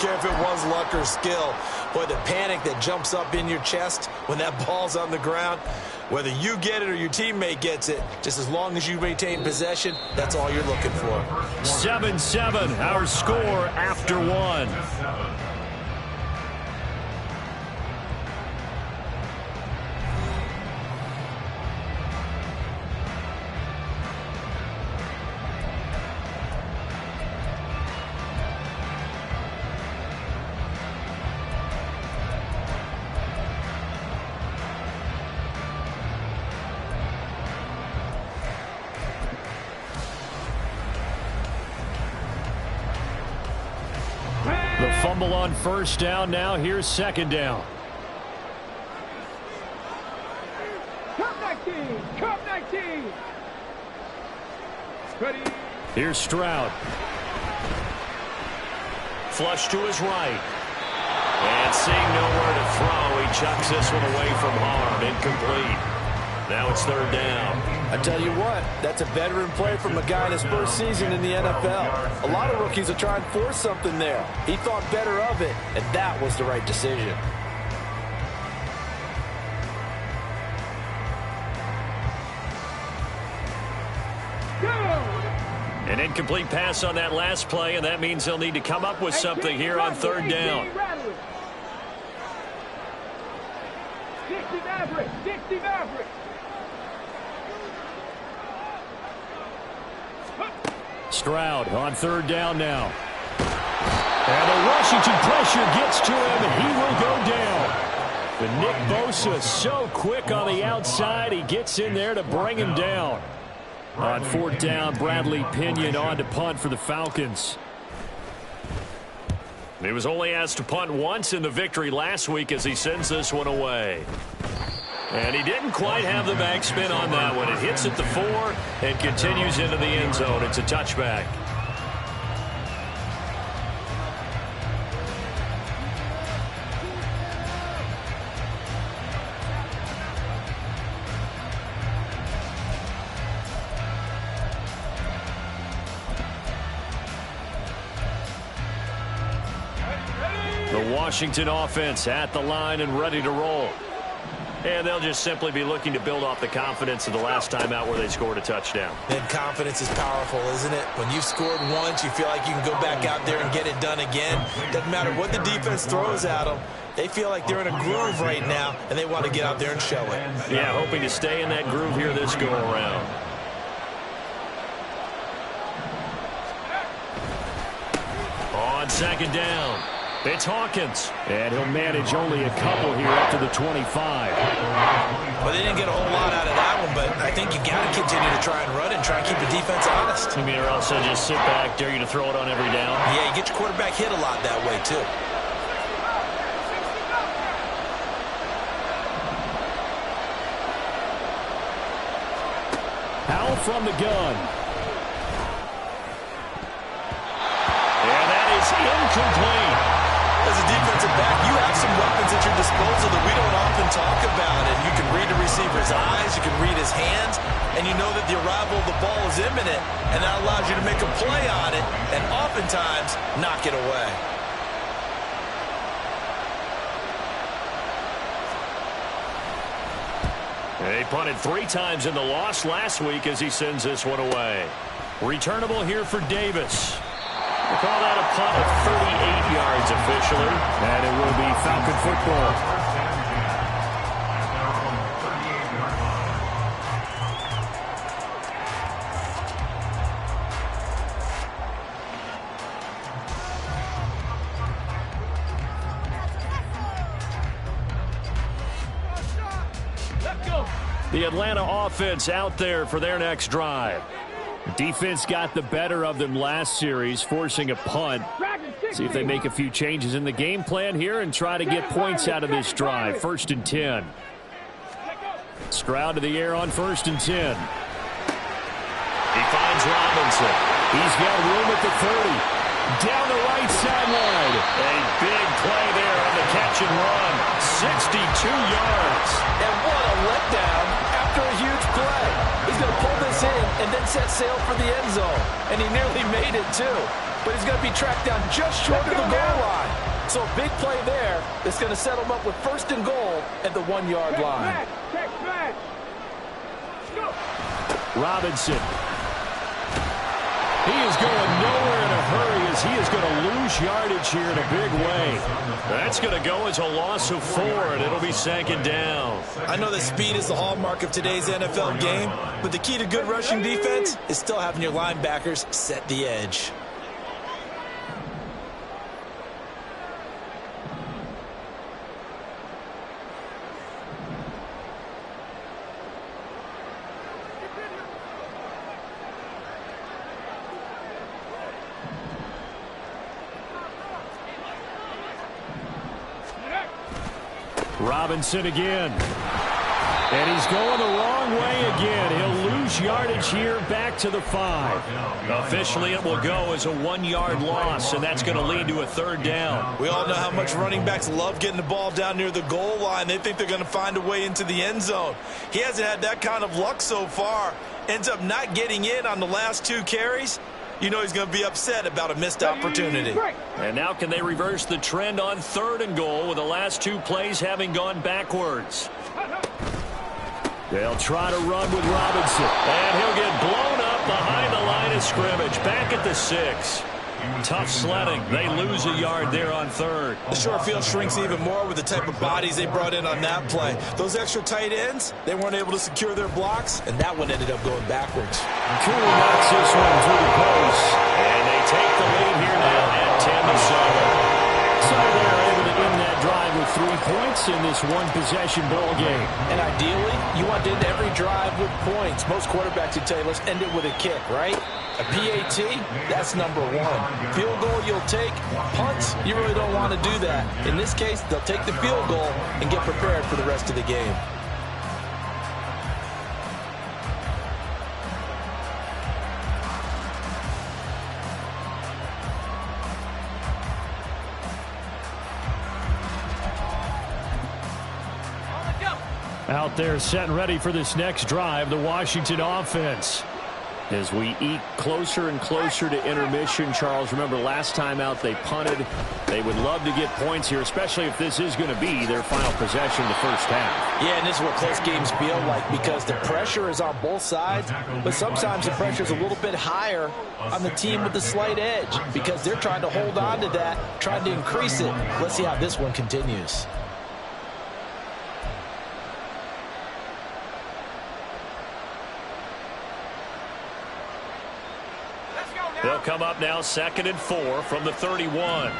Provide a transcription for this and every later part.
care if it was luck or skill. Boy, the panic that jumps up in your chest when that ball's on the ground, whether you get it or your teammate gets it, just as long as you maintain possession, that's all you're looking for. 7-7, our score after one. The fumble on first down. Now here's second down. Come 19! Come 19! Ready? Here's Stroud. Flush to his right. And seeing nowhere to throw, he chucks this one away from harm. Incomplete. Now it's third down. I tell you what, that's a veteran play from a guy in his first season in the NFL. A lot of rookies will try and force something there. He thought better of it, and that was the right decision. An incomplete pass on that last play, and that means they'll need to come up with something here on third down. 60 Maverick! 60 Maverick! Stroud on third down now. And the Washington pressure gets to him, and he will go down. But Nick Bosa so quick on the outside, he gets in there to bring him down. On fourth down, Bradley Pinion on to punt for the Falcons. He was only asked to punt once in the victory last week as he sends this one away. And he didn't quite have the backspin on that one. It hits at the 4 and continues into the end zone. It's a touchback. The Washington offense at the line and ready to roll. And they'll just simply be looking to build off the confidence of the last time out where they scored a touchdown. And confidence is powerful, isn't it? When you've scored once, you feel like you can go back out there and get it done again. Doesn't matter what the defense throws at them. They feel like they're in a groove right now, and they want to get out there and show it. Yeah, hoping to stay in that groove here this go-around. On second down, it's Hawkins. And he'll manage only a couple here up to the 25. Well, they didn't get a whole lot out of that one, but I think you got to continue to try and run and try and keep the defense honest. You mean, or else they'll just sit back, dare you to throw it on every down? Yeah, you get your quarterback hit a lot that way, too. Powell from the gun. And that is incomplete. As a defensive back, you have some weapons at your disposal that we don't often talk about. And you can read the receiver's eyes, you can read his hands, and you know that the arrival of the ball is imminent, and that allows you to make a play on it and oftentimes knock it away. They punted 3 times in the loss last week as he sends this one away. Returnable here for Davis. We'll call that a punt of 38 yards officially, and it will be Falcon football. The Atlanta offense out there for their next drive. Defense got the better of them last series, forcing a punt. See if they make a few changes in the game plan here and try to get points out of this drive. 1st and 10. Stroud to the air on 1st and 10. He finds Robinson. He's got room at the 30. Down the right sideline. A big play there on the catch and run. 62 yards. And what a letdown after a huge play. He's going to pull this in and then set sail for the end zone. And he nearly made it, too. but he's going to be tracked down just short of the goal line. So a big play there is going to set him up with first and goal at the 1-yard line. Robinson. He is going nowhere in a hurry as he is going to lose yardage here in a big way. That's going to go as a loss of 4, and it'll be second down. I know that speed is the hallmark of today's NFL game, but the key to good rushing defense is still having your linebackers set the edge. Robinson again. And he's going the wrong way again. He'll lose yardage here back to the 5. Officially, it will go as a 1-yard loss, and that's going to lead to a third down. We all know how much running backs love getting the ball down near the goal line. They think they're going to find a way into the end zone. He hasn't had that kind of luck so far. Ends up not getting in on the last 2 carries. You know he's going to be upset about a missed opportunity. And now can they reverse the trend on 3rd and goal with the last 2 plays having gone backwards? They'll try to run with Robinson. And he'll get blown up behind the line of scrimmage. Back at the 6. Tough sledding. They lose a yard there on 3rd. The short field shrinks even more with the type of bodies they brought in on that play. Those extra tight ends, they weren't able to secure their blocks, and that one ended up going backwards. Cool knocks this one through the post. And they take the lead here now at 10-7. So they're able to end that drive with 3 points in this one-possession ball game. And ideally, you want to end every drive with points. Most quarterbacks would tell you, let's end it with a kick, right? A PAT, that's number 1. Field goal you'll take. Punts, you really don't want to do that. In this case, they'll take the field goal and get prepared for the rest of the game. Out there set and ready for this next drive, the Washington offense. As we eke closer and closer to intermission, Charles, remember last time out they punted. They would love to get points here, especially if this is going to be their final possession of the first half. Yeah, and this is what close games feel like because the pressure is on both sides, but sometimes the pressure is a little bit higher on the team with the slight edge because they're trying to hold on to that, trying to increase it. Let's see how this one continues. They'll come up now 2nd and 4 from the 31.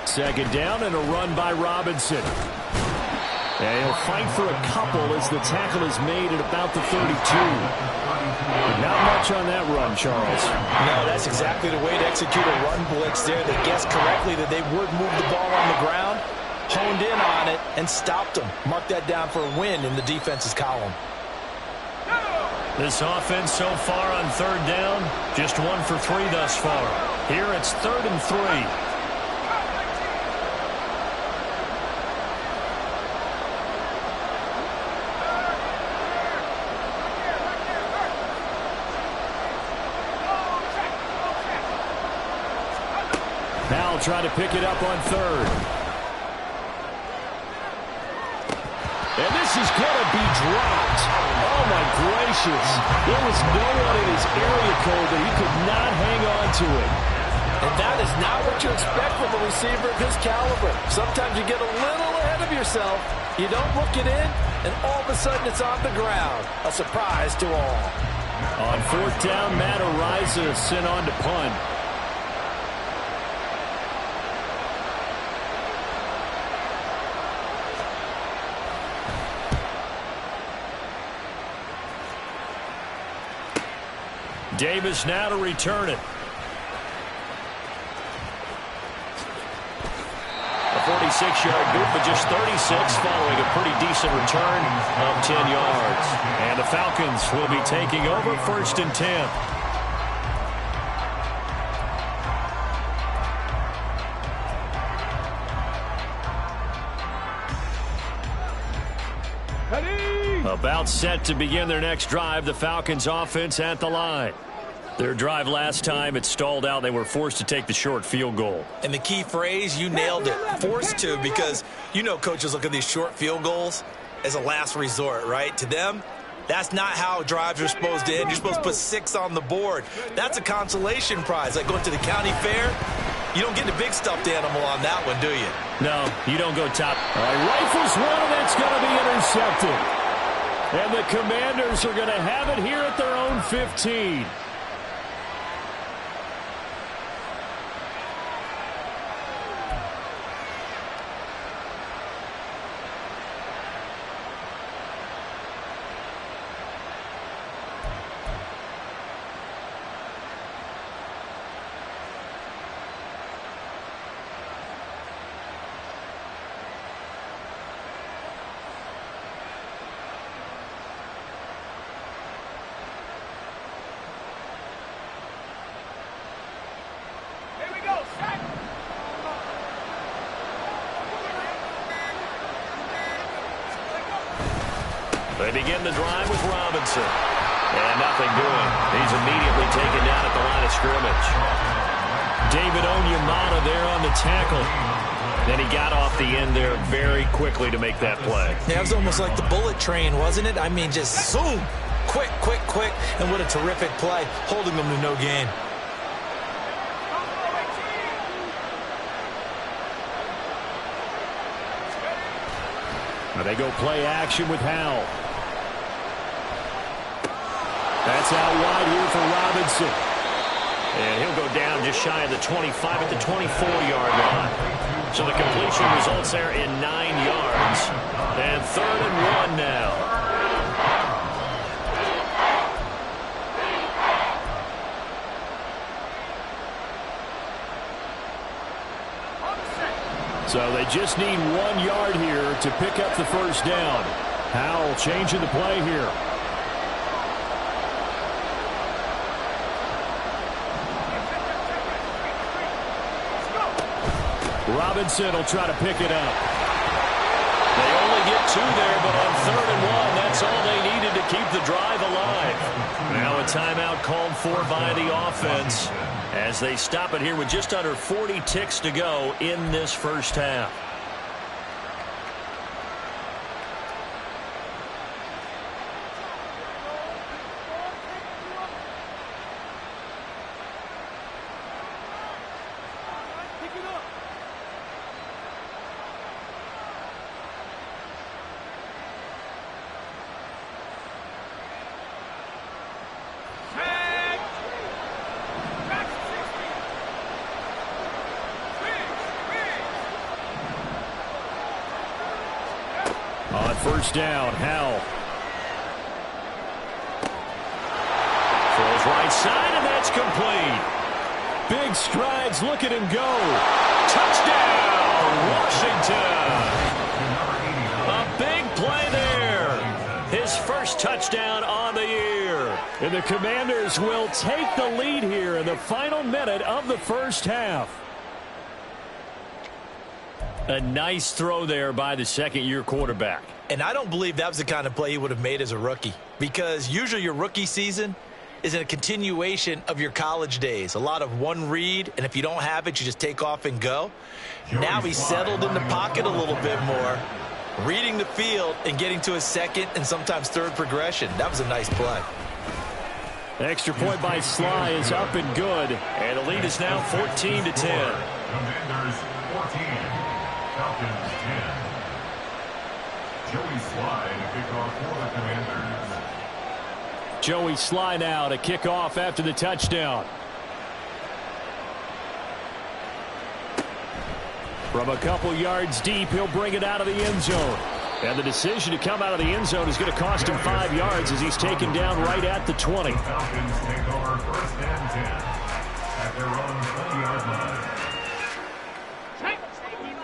Second down and a run by Robinson. And he'll fight for a couple as the tackle is made at about the 32. But not much on that run, Charles. No, that's exactly the way to execute a run blitz there. They guessed correctly that they would move the ball on the ground, honed in on it, and stopped them. Mark that down for a win in the defense's column. This offense so far on 3rd down, just 1 for 3 thus far. Here it's 3rd and 3. Now try to pick it up on 3rd. And this is going to be dropped. Oh, my gracious. There was no one in his area code that he could not hang on to it. And that is not what you expect from a receiver of his caliber. Sometimes you get a little ahead of yourself. You don't look it in, and all of a sudden it's on the ground. A surprise to all. On 4th down, Matt Ariza sent on to punt. Davis now to return it. A 46-yard boot, but just 36 following a pretty decent return of 10 yards. And the Falcons will be taking over 1st and 10. Ready? About set to begin their next drive, the Falcons offense at the line. Their drive last time, it stalled out. They were forced to take the short field goal. And the key phrase, you nailed it, forced to, because you know coaches look at these short field goals as a last resort, right? To them, that's not how drives are supposed to end. You're supposed to put 6 on the board. That's a consolation prize. Like going to the county fair, you don't get the big stuffed animal on that one, do you? No, you don't go top. All right, rifles one, and that's going to be intercepted. And the Commanders are going to have it here at their own 15. They begin the drive with Robinson. And nothing doing. He's immediately taken down at the line of scrimmage. David Onyemata there on the tackle. Then he got off the end there very quickly to make that play. Yeah, it was almost like the bullet train, wasn't it? I mean, just zoom. Quick, quick, quick. And what a terrific play, holding them to no gain. Now they go play action with Howell. That's out wide here for Robinson. And he'll go down just shy of the 25 at the 24-yard line. So the completion results there in 9 yards. And 3rd and 1 now. So they just need 1 yard here to pick up the first down. Howell changing the play here. Robinson will try to pick it up. They only get 2 there, but on 3rd and 1, that's all they needed to keep the drive alive. Now a timeout called for by the offense as they stop it here with just under 40 ticks to go in this first half. On first down, Howell. Throws right side, and that's complete. Big strides, look at him go. Touchdown, Washington. A big play there. His first touchdown on the year. And the Commanders will take the lead here in the final minute of the first half. A nice throw there by the second-year quarterback. And I don't believe that was the kind of play he would have made as a rookie, because usually your rookie season is a continuation of your college days. A lot of one read, and if you don't have it, you just take off and go. Now he's settled in the pocket a little bit more, reading the field and getting to his second and sometimes third progression. That was a nice play. Extra point by Sly is up and good. And the lead is now 14-10. Commanders 14, Falcons 10. Joey Sly to kick off for the Commanders. Joey Sly now to kick off after the touchdown. From a couple yards deep, he'll bring it out of the end zone. And the decision to come out of the end zone is going to cost him 5 yards as he's taken down right at the 20. The Falcons take over 1st and 10 at their own 20-yard line.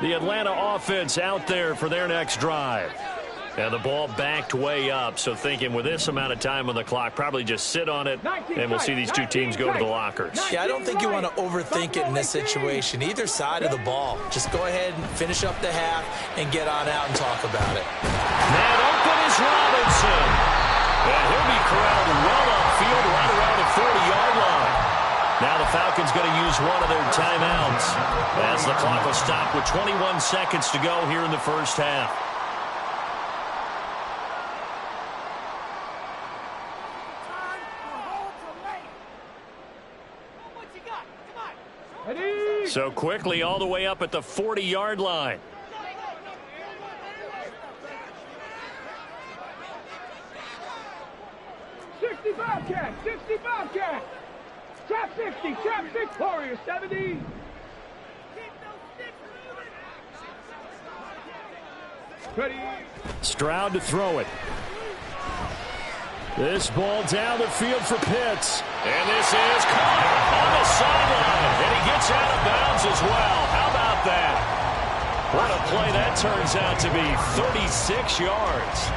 The Atlanta offense out there for their next drive. And the ball backed way up, so thinking with this amount of time on the clock, probably just sit on it, and we'll see these two teams go to the lockers. Yeah, I don't think you want to overthink it in this situation. Either side of the ball. Just go ahead and finish up the half and get on out and talk about it. Man open is Here's Robinson. And he'll be corralled well upfield right around the 40-yard line. Now the Falcons going to use one of their timeouts as the clock will stop with 21 seconds to go here in the first half. So quickly all the way up at the 40-yard line. 65 cat, 65 cat. Trap 60, trap 6, Warrior 70. Ready. Stroud to throw it. This ball down the field for Pitts. And this is caught on the sideline. And he gets out of bounds as well. How about that? What a play that turns out to be. 36 yards.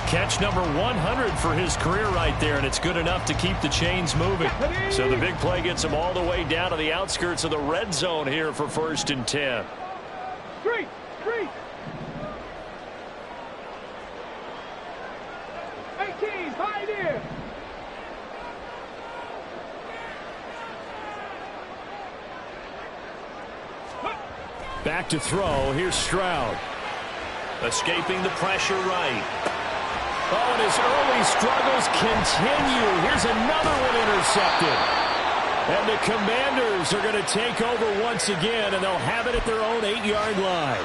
Catch number 100 for his career right there, and it's good enough to keep the chains moving. So the big play gets him all the way down to the outskirts of the red zone here for 1st and 10. Three. 18, Pioneer. Back to throw. Here's Stroud. Escaping the pressure right. Oh, and his early struggles continue. Here's another one intercepted. And the Commanders are going to take over once again, and they'll have it at their own 8-yard line.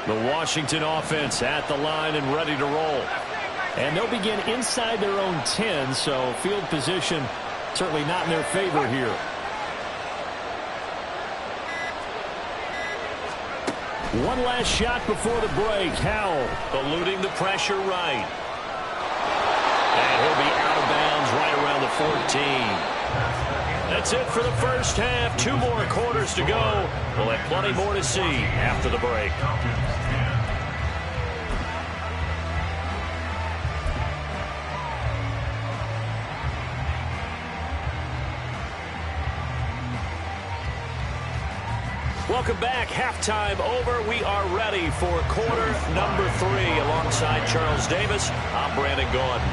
The Washington offense at the line and ready to roll. And they'll begin inside their own 10, so field position certainly not in their favor here. One last shot before the break. Howell eluding the pressure right. And he'll be out of bounds right around the 14. That's it for the first half. 2 more quarters to go. We'll have plenty more to see after the break. Welcome back. Halftime over. We are ready for quarter number 3. Alongside Charles Davis, I'm Brandon Gordon.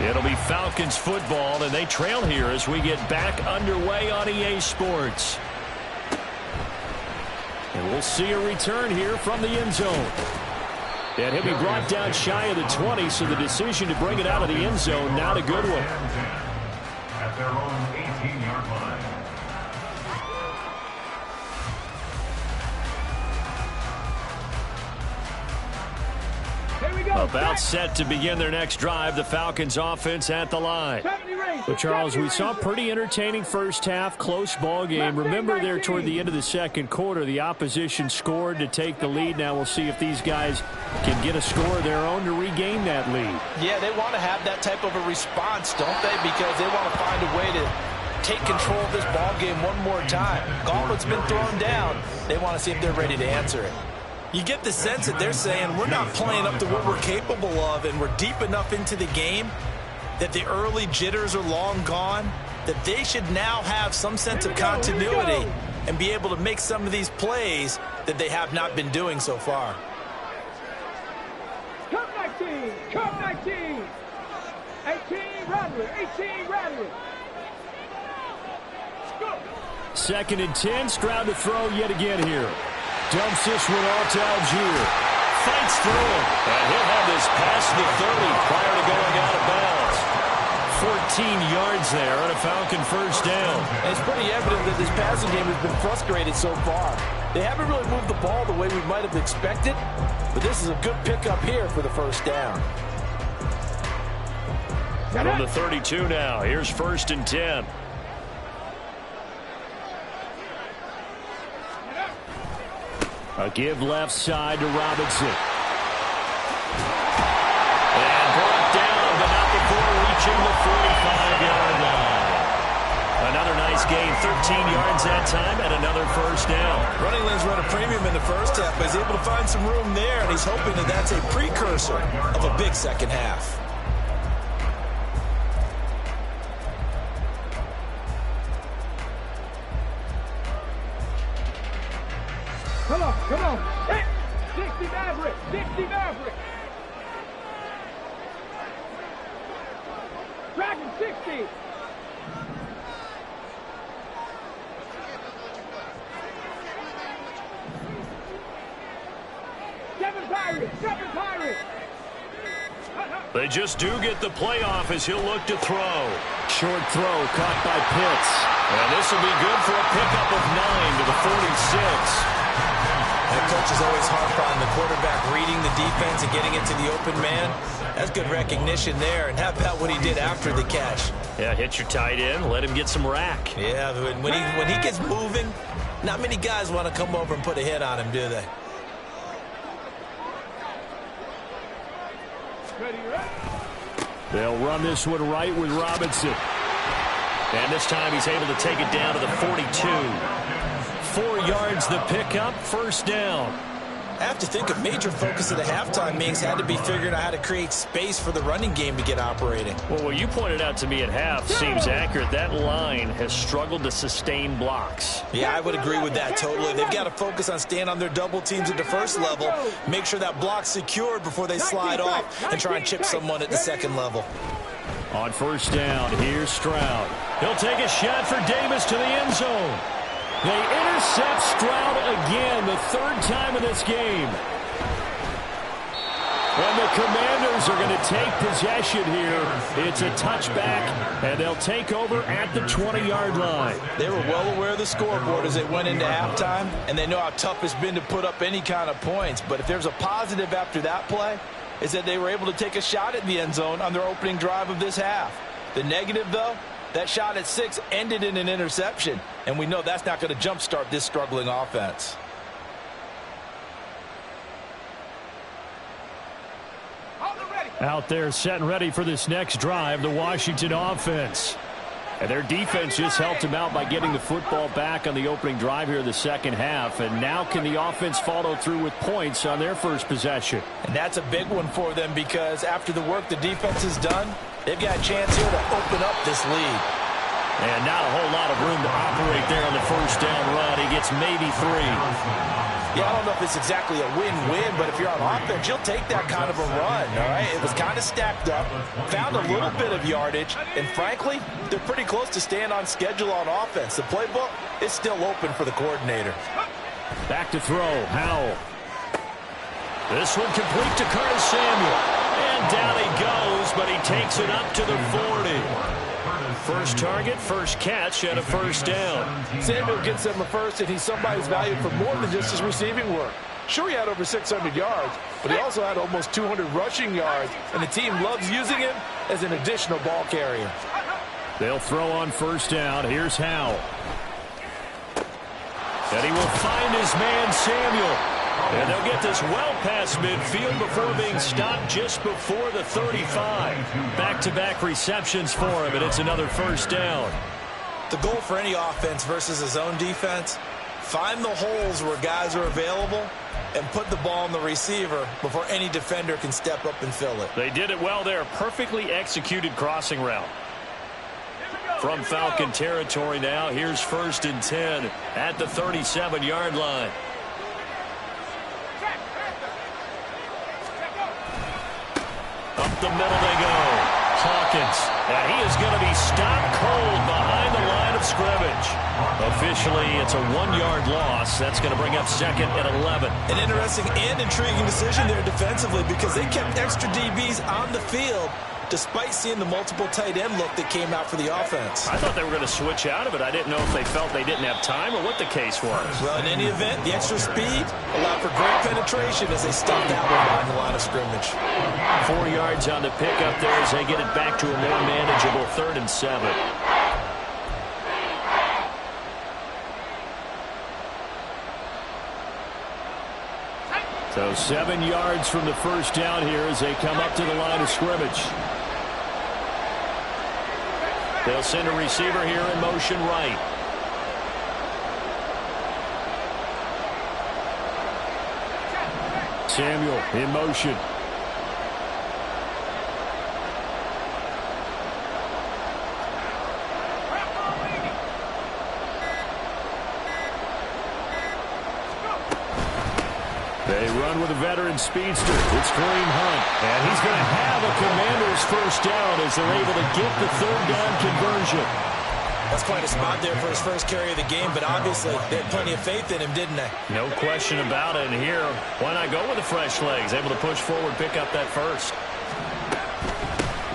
It'll be Falcons football, and they trail here as we get back underway on EA Sports. And we'll see a return here from the end zone. And he'll be brought down shy of the 20, so the decision to bring it out of the end zone, not a good one. At their own 18-yard line. About set to begin their next drive, the Falcons offense at the line. But Charles, we saw a pretty entertaining first half, close ball game. Remember there toward the end of the second quarter, the opposition scored to take the lead. Now we'll see if these guys can get a score of their own to regain that lead. Yeah, they want to have that type of a response, don't they? Because they want to find a way to take control of this ball game one more time. Gauntlet's been thrown down. They want to see if they're ready to answer it. You get the sense that they're saying we're not playing up to what we're capable of, and we're deep enough into the game that the early jitters are long gone, that they should now have some sense of continuity and be able to make some of these plays that they have not been doing so far. Come 19, come 19. 18, Rattler, 18, Rattler. Go. 2nd and 10, Stroud to throw yet again here. Dumps this one off to Algier. Fights through it. And he'll have this past the 30 prior to going out of bounds. 14 yards there on a Falcon first down. And it's pretty evident that this passing game has been frustrated so far. They haven't really moved the ball the way we might have expected, but this is a good pickup here for the first down. From the 32 now, here's 1st and 10. A give left side to Robinson. And brought down, but not before reaching the gain 13 yards that time and another first down. Running lanes run a premium in the first half, but he's able to find some room there, and he's hoping that that's a precursor of a big second half. Come on, come on. Hey, 60 Maverick, 60 Maverick. Dragon 60. Seven Pirates. They just do get the playoff as he'll look to throw. Short throw caught by Pitts. And this will be good for a pickup of 9 to the 46. That coach is always harp on the quarterback reading the defense and getting it to the open man. That's good recognition there. And how about what he did after the catch? Yeah, hit your tight end, let him get some rack. Yeah, when he gets moving, not many guys want to come over and put a hit on him, do they? They'll run this one right with Robinson. And this time he's able to take it down to the 42. 4 yards the pickup, first down. I have to think a major focus of the halftime meetings had to be figuring out how to create space for the running game to get operating. Well, what you pointed out to me at half seems accurate. That line has struggled to sustain blocks. Yeah, I would agree with that totally. They've got to focus on staying on their double teams at the first level, make sure that block's secured before they slide off and try and chip someone at the second level. On first down, here's Stroud. He'll take a shot for Davis to the end zone. They intercept Stroud again, the third time in this game. And the Commanders are going to take possession here. It's a touchback, and they'll take over at the 20-yard line. They were well aware of the scoreboard as they went into halftime, and they know how tough it's been to put up any kind of points. But if there's a positive after that play, is that they were able to take a shot at the end zone on their opening drive of this half. The negative, though, that shot at 6 ended in an interception, and we know that's not going to jumpstart this struggling offense. Out there setting ready for this next drive, the Washington offense. And their defense just helped them out by getting the football back on the opening drive here in the second half. And now can the offense follow through with points on their first possession? And that's a big one for them because after the work the defense has done, they've got a chance here to open up this lead. And not a whole lot of room to operate there on the first down run. He gets maybe 3. Yeah, I don't know if it's exactly a win-win, but if you're on offense, you'll take that kind of a run, all right? It was kind of stacked up, found a little bit of yardage, and frankly, they're pretty close to staying on schedule on offense. The playbook is still open for the coordinator. Back to throw, Howell. This one complete to Curtis Samuel. And down he goes, but he takes it up to the 40. First target, first catch, and a first down. Samuel gets them a first, and he's somebody who's valued for more than just his receiving work. Sure, he had over 600 yards, but he also had almost 200 rushing yards, and the team loves using him as an additional ball carrier. They'll throw on first down. Here's Howell. And he will find his man, Samuel. And they'll get this well past midfield before being stopped just before the 35. Back-to-back receptions for him, and it's another first down. The goal for any offense versus his own defense, find the holes where guys are available and put the ball on the receiver before any defender can step up and fill it. They did it well there. Perfectly executed crossing route. From Falcon territory now, here's 1st and 10 at the 37-yard line. Up the middle they go. Hawkins. And he is going to be stopped cold behind the line of scrimmage. Officially, it's a 1-yard loss. That's going to bring up 2nd and 11. An interesting and intriguing decision there defensively because they kept extra DBs on the field despite seeing the multiple tight end look that came out for the offense. I thought they were going to switch out of it. I didn't know if they felt they didn't have time or what the case was. Well, in any event, the extra speed allowed for great penetration as they stopped that one behind the line of scrimmage. 4 yards on the pickup there as they get it back to a more manageable 3rd and 7. So 7 yards from the first down here as they come up to the line of scrimmage. They'll send a receiver here in motion right. Samuel in motion. They run with a veteran speedster. It's Kareem Hunt. And he's going to have a Commander's first down as they're able to get the third down conversion. That's quite a spot there for his first carry of the game, but obviously they had plenty of faith in him, didn't they? No question about it. And here, why not go with the fresh legs? Able to push forward, pick up that first.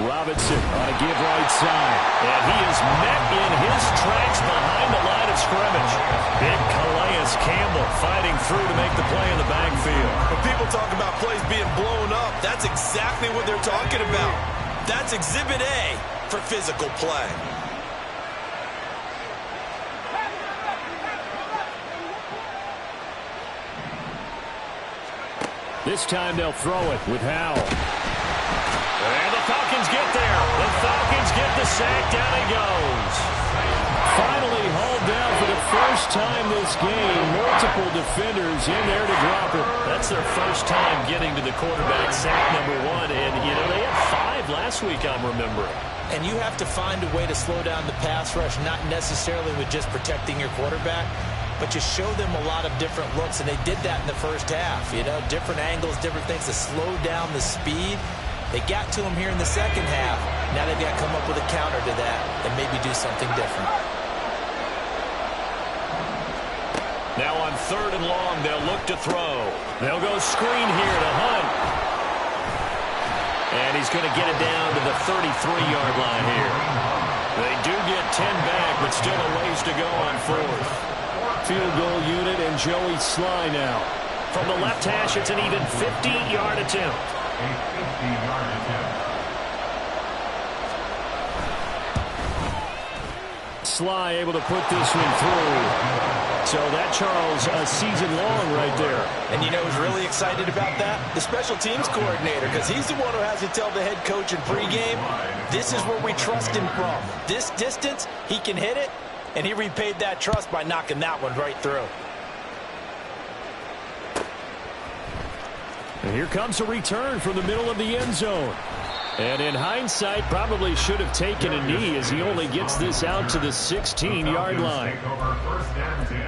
Robinson on a give right side. And he is met in his tracks behind the line of scrimmage. Big Calais Campbell fighting through to make the play in the backfield. When people talk about plays being blown up, that's exactly what they're talking about. That's Exhibit A for physical play. This time they'll throw it with Howell. And the Falcons get there. The Falcons get the sack. Down he goes. Finally hauled down for the first time this game. Multiple defenders in there to drop it. That's their first time getting to the quarterback, sack number 1. And, you know, they had 5 last week, I'm remembering. And you have to find a way to slow down the pass rush, not necessarily with just protecting your quarterback, but you show them a lot of different looks, and they did that in the first half. You know, different angles, different things to slow down the speed. They got to him here in the second half. Now they've got to come up with a counter to that and maybe do something different. Now on 3rd and long, they'll look to throw. They'll go screen here to Hunt. And he's going to get it down to the 33-yard line here. They do get 10 back, but still a ways to go on 4th. Field goal unit and Joey Sly now. From the left hash, it's an even 50-yard attempt. A 50-yard attempt. Sly able to put this one through. So that, Charles, a season long right there. And you know who's really excited about that? The special teams coordinator, because he's the one who has to tell the head coach in pregame, this is where we trust him from. This distance, he can hit it, and he repaid that trust by knocking that one right through. And here comes a return from the middle of the end zone. And in hindsight, probably should have taken a knee as he only gets this out to the 16-yard line. Take over 1st and 10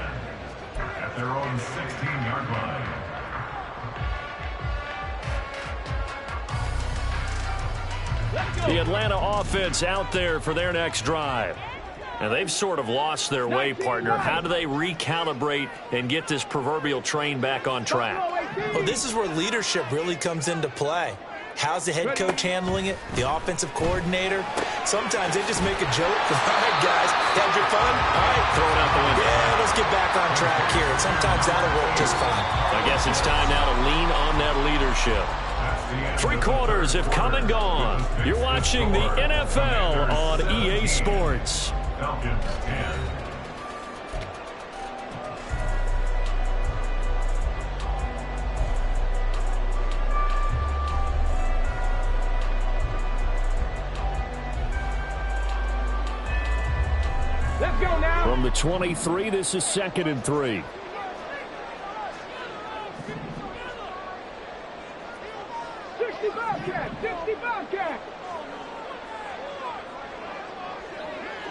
at their own 16-yard line. The Atlanta offense out there for their next drive. And they've sort of lost their way, partner. How do they recalibrate and get this proverbial train back on track? Well, this is where leadership really comes into play. How's the head coach handling it? The offensive coordinator? Sometimes they just make a joke. All right, guys, had your fun? All right, Throw it out the window. Yeah, let's get back on track here. And sometimes that'll work just fine. I guess it's time now to lean on that leadership. 3 quarters have come and gone. You're watching the NFL on EA Sports. Falcons 10. Let's go now. From the 23, this is 2nd and 3. Bobcat, 60 Bobcat.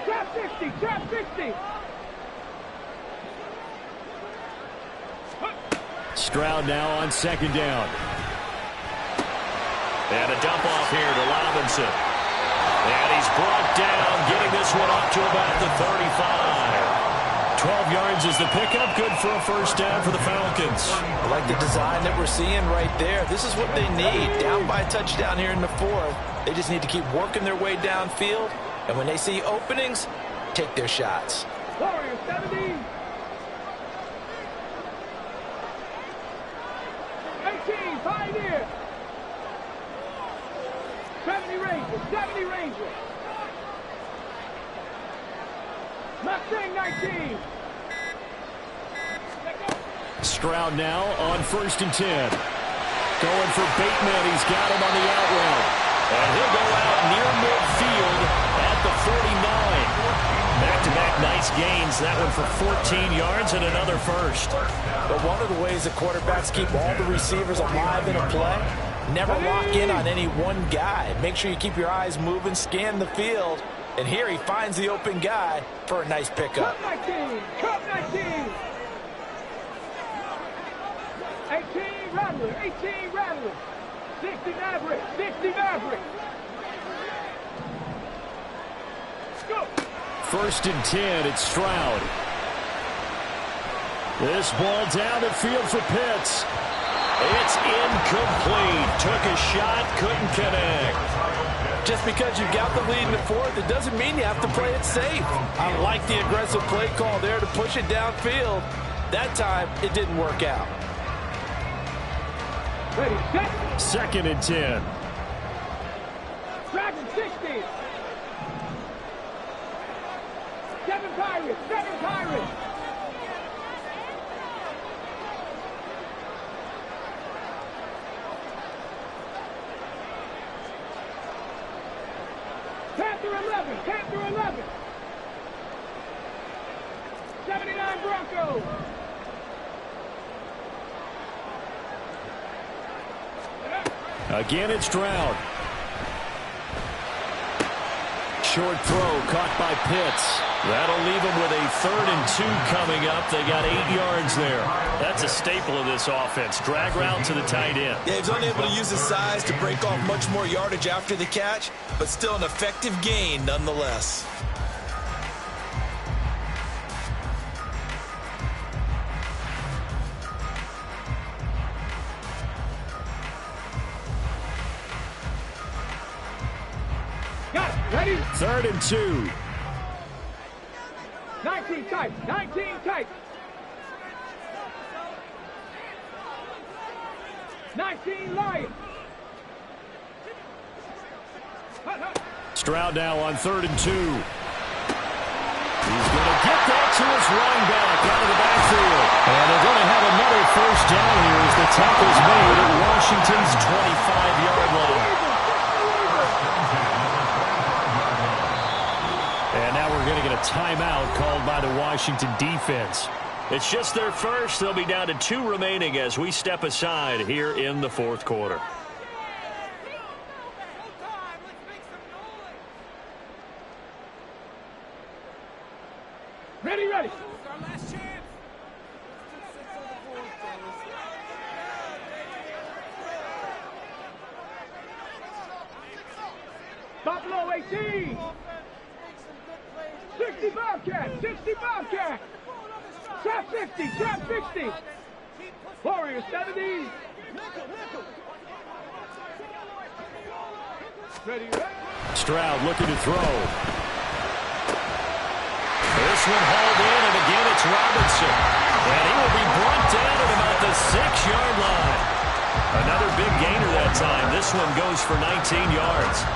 Trap 60, trap 60. Stroud now on 2nd down. And a dump off here to Robinson. And he's brought down, getting this one up to about the 35. 12 yards is the pickup. Good for a first down for the Falcons. I like the design that we're seeing right there. This is what they need. Down by a touchdown here in the 4th. They just need to keep working their way downfield. And when they see openings, take their shots. Warriors 70. 18, Pioneer. 70 Rangers, 70 Rangers. Mustang 19. Stroud now on 1st and 10. Going for Bateman. He's got him on the out route. And he'll go out near midfield at the 49. Back-to-back nice gains. That one for 14 yards and another first. But one of the ways the quarterbacks keep all the receivers alive in a play, never lock in on any one guy. Make sure you keep your eyes moving, scan the field. And here he finds the open guy for a nice pickup. Cut 19! Cut 19! 18 Rattler! 18 Rattler! 60 Maverick! 60 Maverick! Go! 1st and 10, it's Stroud. This ball down the field for Pitts. It's incomplete. Took a shot, couldn't connect. Just because you got the lead in the 4th, it doesn't mean you have to play it safe. I like the aggressive play call there to push it downfield. That time, it didn't work out. Ready, set! 2nd and 10. Dragon 60! 7 Pirates! 7 Pirates! Panther 11! Panther 11! 79 Broncos! Again, it's Stroud. Short throw caught by Pitts. That'll leave them with a 3rd and 2 coming up. They got 8 yards there. That's a staple of this offense. Drag route to the tight end. Yeah, he was only able to use his size to break off much more yardage after the catch, but still an effective gain nonetheless. Got it! Ready? 3rd and 2. 19 tight! 19 tight! 19 Lions! Hut, hut. Stroud now on 3rd and 2. He's going to get that to his running back out of the backfield. And they're going to have another 1st down here as the tackle's made at Washington's 25-yard line. And now we're going to get a timeout called by the Washington defense. It's just their first. They'll be down to 2 remaining as we step aside here in the 4th quarter. Ready, ready! Buffalo 18! 60 Bobcat! 60 Bobcat! Trap 60! Trap 60! Warriors 70! Ready, ready! Stroud looking to throw. This one hauled in, and again it's Robinson. And he will be brought down at about the 6-yard line. Another big gainer that time. This one goes for 19 yards.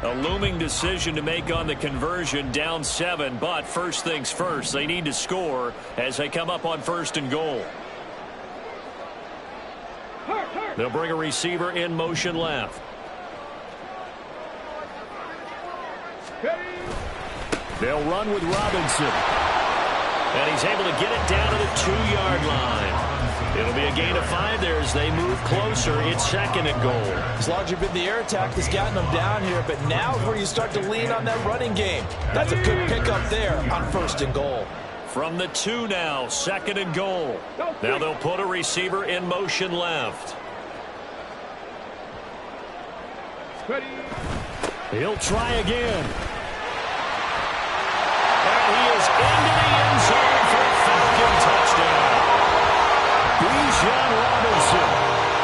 A looming decision to make on the conversion, down 7, but first things first, they need to score as they come up on 1st and goal. They'll bring a receiver in motion left. They'll run with Robinson. And he's able to get it down to the 2-yard line. It'll be a gain of 5 there as they move closer. It's 2nd and goal. As largely been the air attack that's gotten them down here, but now is where you start to lean on that running game. That's a good pickup there on 1st and goal. From the 2 now, 2nd and goal. Now they'll put a receiver in motion left. Ready! He'll try again. And he is into the end zone for a Falcon touchdown. Bijan Robinson.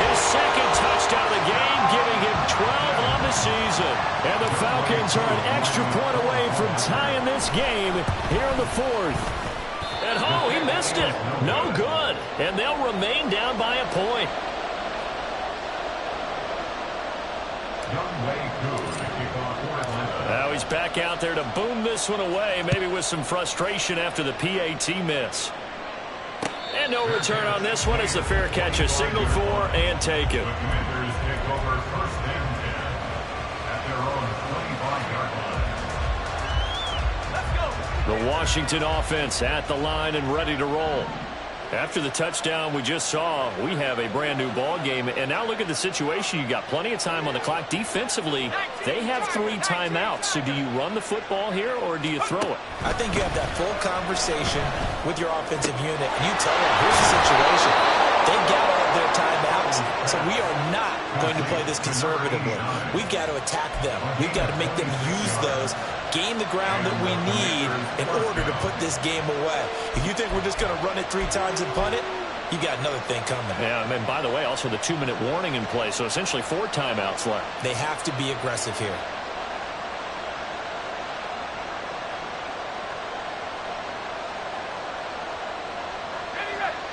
His 2nd touchdown of the game, giving him 12 on the season. And the Falcons are an extra point away from tying this game here in the 4th. And oh, he missed it. No good. And they'll remain down by a point. Now he's back out there to boom this one away, maybe with some frustration after the PAT miss. And And no return on this one. It's the fair catch is signaled for and taken. The Commanders take over 1st and 10 at their own 25-yard line. The Washington offense at the line and ready to roll. After the touchdown we just saw, we have a brand-new ball game. And now look at the situation. You got plenty of time on the clock. Defensively, they have 3 timeouts. So do you run the football here or do you throw it? I think you have that full conversation with your offensive unit, and you tell them, here's the situation. They've got all of their timeouts, so we are not going to play this conservatively. We've got to attack them. We've got to make them use those, gain the ground that we need in order to put this game away. If you think we're just going to run it 3 times and punt it, you got another thing coming. Yeah, and by the way, also the 2-minute warning in play, so essentially 4 timeouts left. They have to be aggressive here.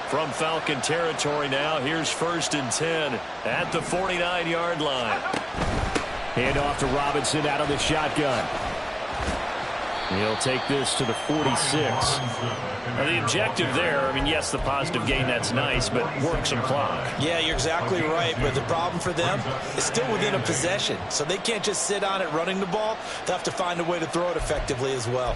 From Falcon territory now, here's 1st and 10 at the 49-yard line. Hand off to Robinson out of the shotgun. He'll take this to the 46. Now the objective there, I mean, yes, the positive gain, that's nice, but work some clock. Yeah, you're exactly right, but the problem for them is still within a possession, so they can't just sit on it running the ball. They'll have to find a way to throw it effectively as well.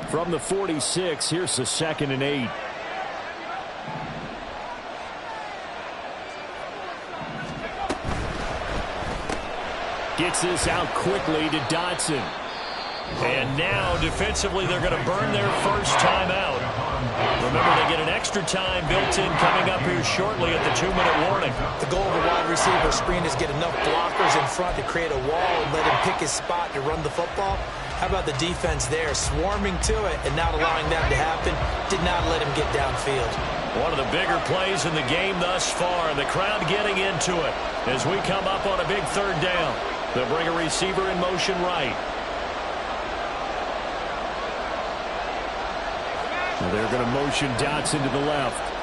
From the 46, here's the 2nd and 8. Gets this out quickly to Dotson. And now, defensively, they're going to burn their first timeout. Remember, they get an extra time built in coming up here shortly at the 2-minute warning. The goal of a wide receiver screen is get enough blockers in front to create a wall and let him pick his spot to run the football. How about the defense there, swarming to it and not allowing that to happen? Did not let him get downfield. One of the bigger plays in the game thus far. The crowd getting into it as we come up on a big 3rd down. They'll bring a receiver in motion right. Well, they're going to motion Dotson to the left.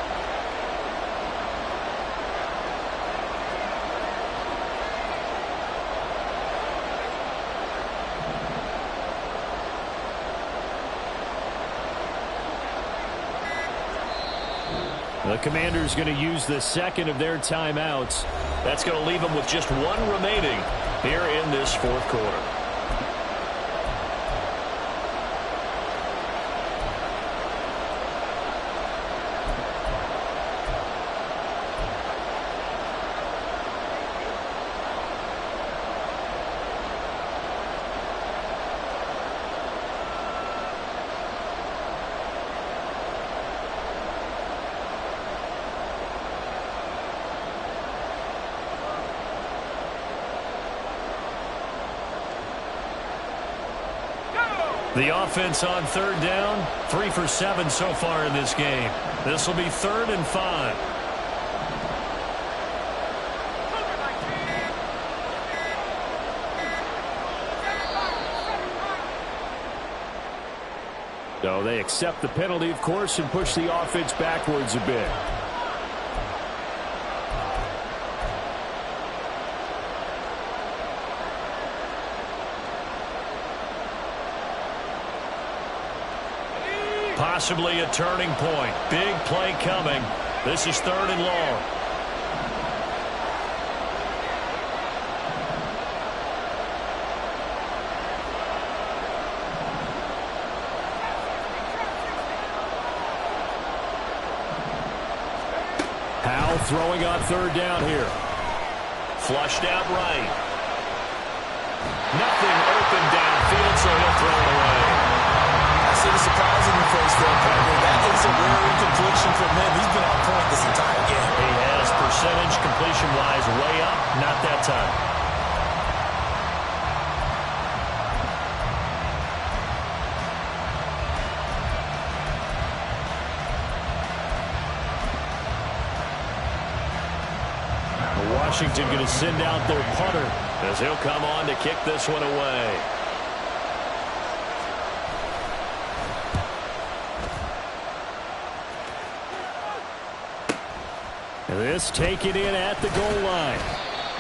The Commanders going to use the 2nd of their timeouts. That's going to leave them with just 1 remaining here in this 4th quarter. The offense on 3rd down, 3 for 7 so far in this game. This will be 3rd and 5. So they accept the penalty, of course, and push the offense backwards a bit. Possibly a turning point. Big play coming. This is 3rd and long. Howell throwing on 3rd down here. Flushed out right. Nothing open downfield, so he'll throw it away. I see the surprise in your face there, partner. That is a rare incompletion from him. He's been on point this entire game. He has percentage completion-wise way up. Not that time. Washington going to send out their punter as he'll come on to kick this one away. This taken in at the goal line.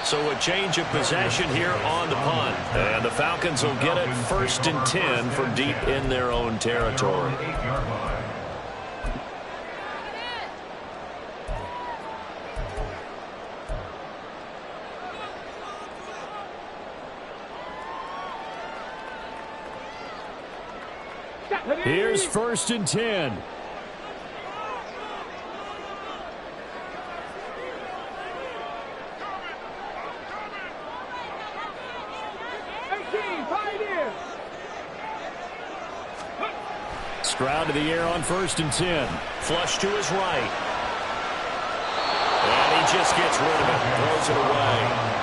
So a change of possession here on the punt. And the Falcons will get it 1st and 10 from deep in their own territory. 8-yard line. Here's 1st and 10. Stroud to the air on 1st and 10. Flush to his right. And he just gets rid of it. Throws it away.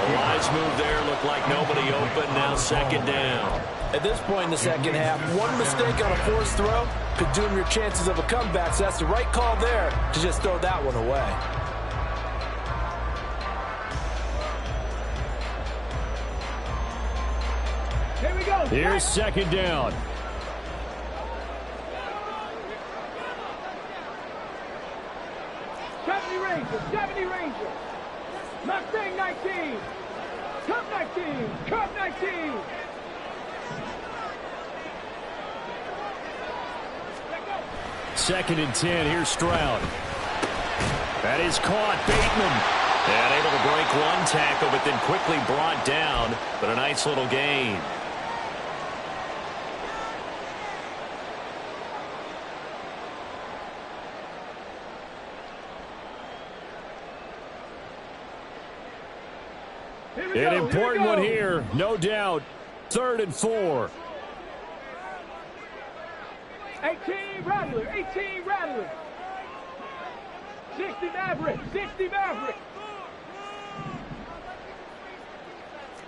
A wise move there. Looked like nobody open. Now 2nd down. At this point in the second half, one mistake on a forced throw could doom your chances of a comeback. So that's the right call there to just throw that one away. Here we go. Here's 2nd down. Mustang 19. Cup 19. Cup 19. 2nd and 10. Here's Stroud. That is caught. Bateman. And able to break one tackle, but then quickly brought down. But a nice little gain. An important one here, no doubt. 3rd and 4. 18 Rattler, 18 Rattler. 60 Maverick, 60 Maverick.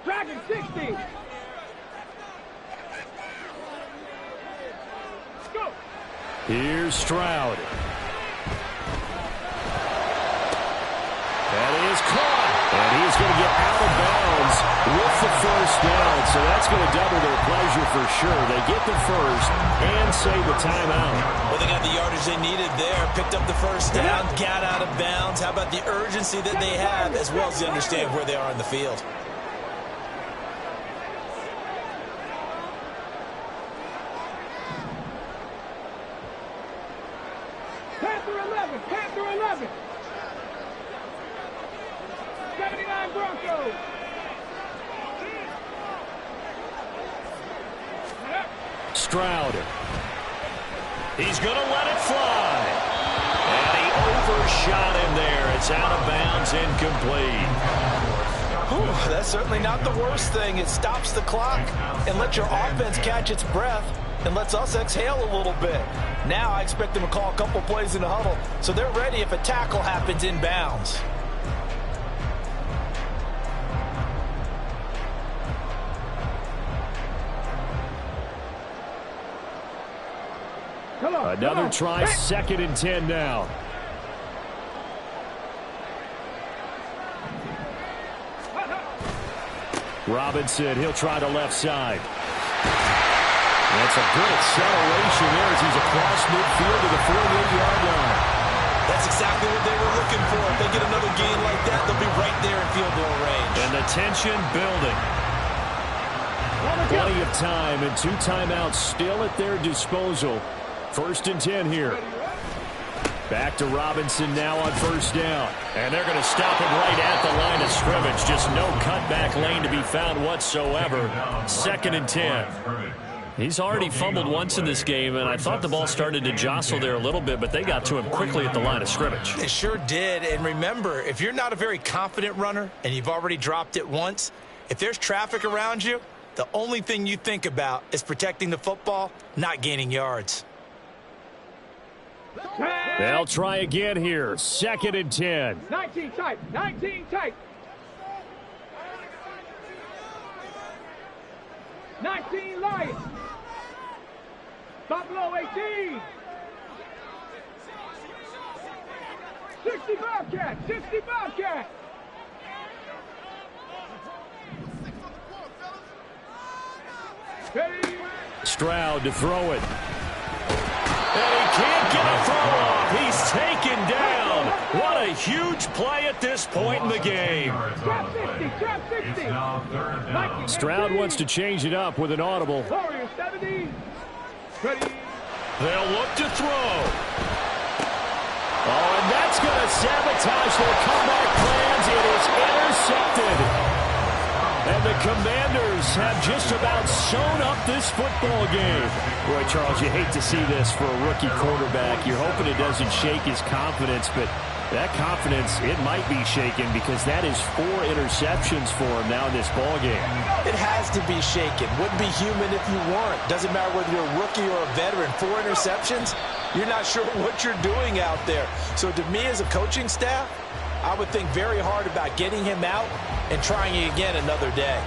Dragon 60. Go. Here's Stroud. That is caught. And he's going to get out of bounds with the 1st down. So that's going to double their pleasure for sure. They get the 1st and save the timeout. Well, they got the yardage they needed there. Picked up the 1st down, got out of bounds. How about the urgency that they have, as well as they understand where they are in the field? Panther 11, Panther 11. 79 Broncos. Stroud. He's going to let it fly. And he overshot him there. It's out of bounds, incomplete. Whew, that's certainly not the worst thing. It stops the clock and lets your offense catch its breath and lets us exhale a little bit. Now I expect them to call a couple plays in the huddle so they're ready if a tackle happens inbounds. Another try, 2nd and 10 now. Robinson, he'll try the left side. That's a good acceleration there as he's across midfield to the 48-yard line. That's exactly what they were looking for. If they get another gain like that, they'll be right there in field goal range. And the tension building. Plenty of time and 2 timeouts still at their disposal. 1st and 10 here. Back to Robinson now on 1st down. And they're going to stop him right at the line of scrimmage. Just no cutback lane to be found whatsoever. 2nd and 10. He's already fumbled once in this game, and I thought the ball started to jostle there a little bit, but they got to him quickly at the line of scrimmage. It sure did. And remember, if you're not a very confident runner and you've already dropped it once, if there's traffic around you, the only thing you think about is protecting the football, not gaining yards. They'll try again here. 2nd and 10. 19 tight. 19 tight. 19 Lions. Buffalo 18. 60 Bobcat. 60 Bobcat. Stroud to throw it. And he can't get a throw off. He's taken down. What a huge play at this point in the game. Drop 50, drop 50. Stroud wants to change it up with an audible. Warriors 70. Ready. They'll look to throw. Oh, and that's going to sabotage their comeback plans. It is intercepted. And the Commanders have just about sewn up this football game. Boy, Charles, you hate to see this for a rookie quarterback. You're hoping it doesn't shake his confidence, but that confidence, it might be shaken because that is 4 interceptions for him now in this ball game. It has to be shaken. Wouldn't be human if you weren't. Doesn't matter whether you're a rookie or a veteran. 4 interceptions, you're not sure what you're doing out there. So to me as a coaching staff, I would think very hard about getting him out and trying it again another day.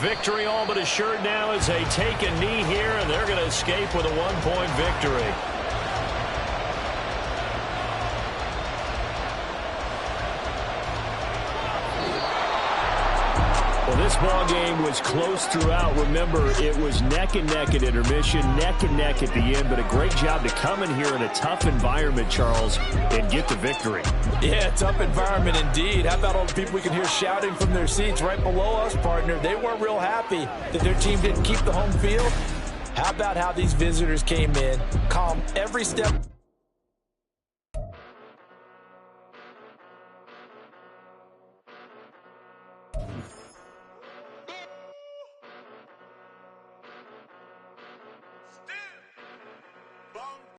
Victory all but assured now as they take a knee here, and they're going to escape with a 1-point victory. Well, this ball game was close throughout. Remember, it was neck and neck at intermission, neck and neck at the end, but a great job to come in here in a tough environment, Charles, and get the victory. Yeah, tough environment indeed. How about all the people we can hear shouting from their seats right below us, partner? They weren't real happy that their team didn't keep the home field. How about how these visitors came in, calm every step